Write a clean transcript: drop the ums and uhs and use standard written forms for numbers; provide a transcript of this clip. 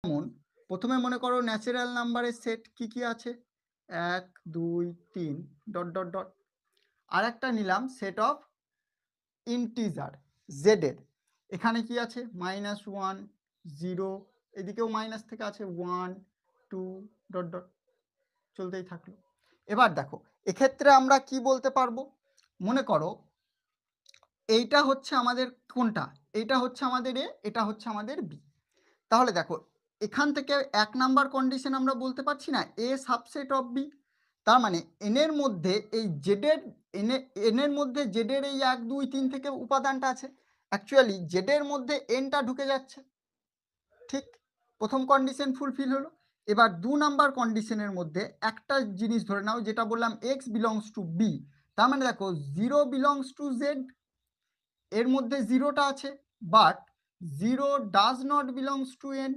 যেমন প্রথমে মনে করো ন্যাচারাল নাম্বারের সেট কি কি আছে, 1 2 3 ডট ডট ডট। আর একটা নিলাম সেট অফ ইন্টিজার জেড এর, এখানে কি আছে -1 0, এদিকেও মাইনাস থেকে আছে 1 2 ডট ডট, চলতেই থাকলো। এবার দেখো এক্ষেত্রে আমরা কি বলতে পারবো, মনে করো এইটা হচ্ছে আমাদের কোনটা, এইটা হচ্ছে আমাদের এ, এটা হচ্ছে আমাদের বি। তাহলে দেখো এখান থেকে 1 নাম্বার কন্ডিশন আমরা বলতে পারছি না এ সাবসেট অফ বি। তার মানে এন এর মধ্যে এই জেড এর এন এর মধ্যে জেড এর এই 1 2 3 থেকে উপাদানটা আছে, অ্যাকচুয়ালি জেড এর মধ্যে এনটা ঢুকে যাচ্ছে। ঠিক, প্রথম কন্ডিশন ফুলফিল হলো। এবার 2 নাম্বার কন্ডিশনের মধ্যে একটা জিনিস ধরে নাও, যেটা বললাম এক্স বিলংস টু বি। তার মানে দেখো 0 বিলংস টু জেড, এর মধ্যে 0টা আছে, but 0 does not belongs to N.